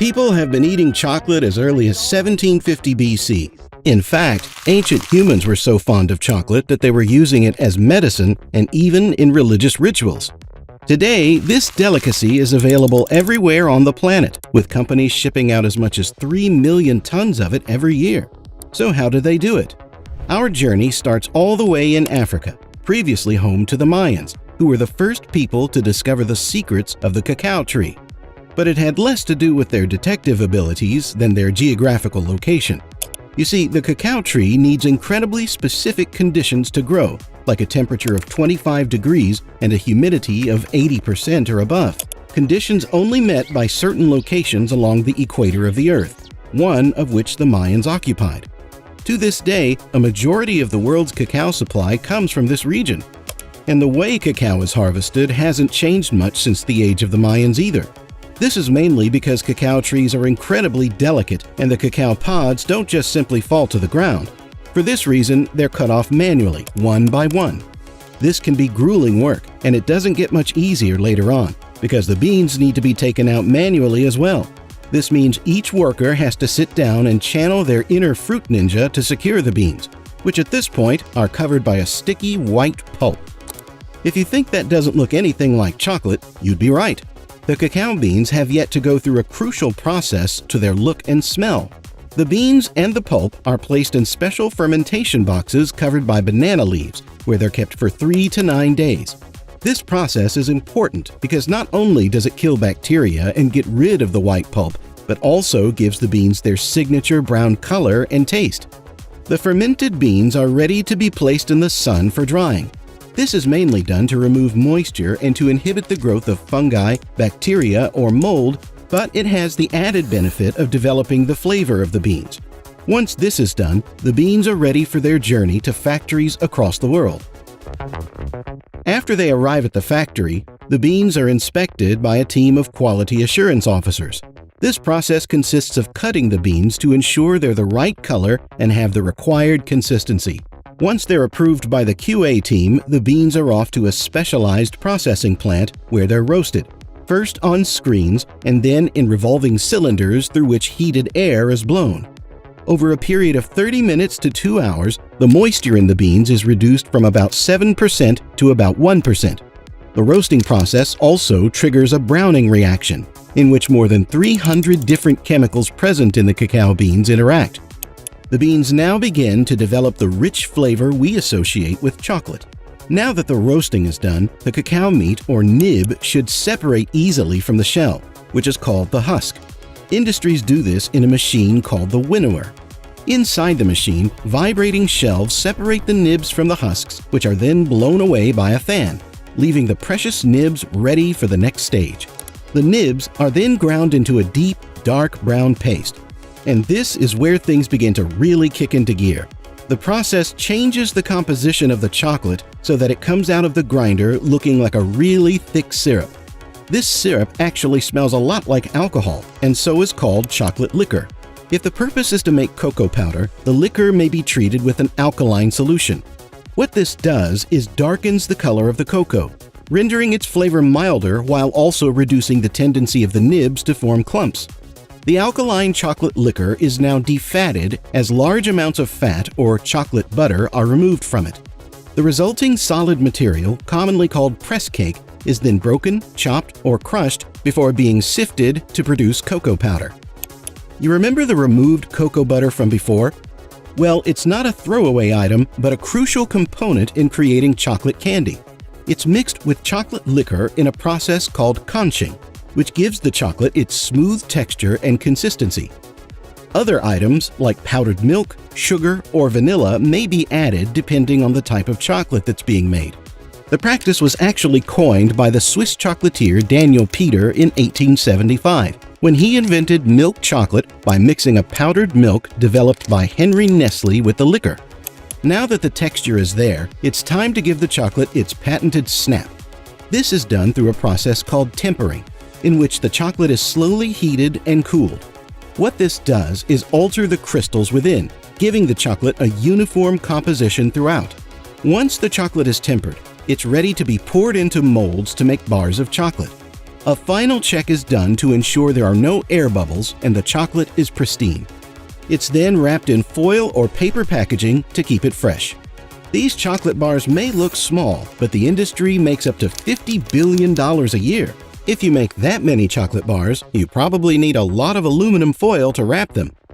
People have been eating chocolate as early as 1750 BC. In fact, ancient humans were so fond of chocolate that they were using it as medicine and even in religious rituals. Today, this delicacy is available everywhere on the planet, with companies shipping out as much as 3 million tons of it every year. So how do they do it? Our journey starts all the way in Africa, previously home to the Mayans, who were the first people to discover the secrets of the cacao tree. But it had less to do with their detective abilities than their geographical location. You see, the cacao tree needs incredibly specific conditions to grow, like a temperature of 25 degrees and a humidity of 80% or above, conditions only met by certain locations along the equator of the Earth, one of which the Mayans occupied. To this day, a majority of the world's cacao supply comes from this region. And the way cacao is harvested hasn't changed much since the age of the Mayans either. This is mainly because cacao trees are incredibly delicate and the cacao pods don't just simply fall to the ground. For this reason, they're cut off manually, one by one. This can be grueling work, and it doesn't get much easier later on, because the beans need to be taken out manually as well. This means each worker has to sit down and channel their inner fruit ninja to secure the beans, which at this point are covered by a sticky white pulp. If you think that doesn't look anything like chocolate, you'd be right. The cacao beans have yet to go through a crucial process to their look and smell. The beans and the pulp are placed in special fermentation boxes covered by banana leaves, where they're kept for 3 to 9 days. This process is important because not only does it kill bacteria and get rid of the white pulp, but also gives the beans their signature brown color and taste. The fermented beans are ready to be placed in the sun for drying. This is mainly done to remove moisture and to inhibit the growth of fungi, bacteria, or mold, but it has the added benefit of developing the flavor of the beans. Once this is done, the beans are ready for their journey to factories across the world. After they arrive at the factory, the beans are inspected by a team of quality assurance officers. This process consists of cutting the beans to ensure they're the right color and have the required consistency. Once they're approved by the QA team, the beans are off to a specialized processing plant where they're roasted, first on screens and then in revolving cylinders through which heated air is blown. Over a period of 30 minutes to 2 hours, the moisture in the beans is reduced from about 7% to about 1%. The roasting process also triggers a browning reaction, in which more than 300 different chemicals present in the cacao beans interact. The beans now begin to develop the rich flavor we associate with chocolate. Now that the roasting is done, the cacao meat, or nib, should separate easily from the shell, which is called the husk. Industries do this in a machine called the winnower. Inside the machine, vibrating shelves separate the nibs from the husks, which are then blown away by a fan, leaving the precious nibs ready for the next stage. The nibs are then ground into a deep, dark brown paste. And this is where things begin to really kick into gear. The process changes the composition of the chocolate so that it comes out of the grinder looking like a really thick syrup. This syrup actually smells a lot like alcohol, and so is called chocolate liquor. If the purpose is to make cocoa powder, the liquor may be treated with an alkaline solution. What this does is darkens the color of the cocoa, rendering its flavor milder while also reducing the tendency of the nibs to form clumps. The alkaline chocolate liquor is now defatted as large amounts of fat or chocolate butter are removed from it. The resulting solid material, commonly called press cake, is then broken, chopped, or crushed before being sifted to produce cocoa powder. You remember the removed cocoa butter from before? Well, it's not a throwaway item, but a crucial component in creating chocolate candy. It's mixed with chocolate liquor in a process called conching, which gives the chocolate its smooth texture and consistency. Other items like powdered milk, sugar, or vanilla may be added depending on the type of chocolate that's being made. The practice was actually coined by the Swiss chocolatier Daniel Peter in 1875, when he invented milk chocolate by mixing a powdered milk developed by Henry Nestle with the liquor. Now that the texture is there, it's time to give the chocolate its patented snap. This is done through a process called tempering, in which the chocolate is slowly heated and cooled. What this does is alter the crystals within, giving the chocolate a uniform composition throughout. Once the chocolate is tempered, it's ready to be poured into molds to make bars of chocolate. A final check is done to ensure there are no air bubbles and the chocolate is pristine. It's then wrapped in foil or paper packaging to keep it fresh. These chocolate bars may look small, but the industry makes up to $50 billion a year. If you make that many chocolate bars, you probably need a lot of aluminum foil to wrap them.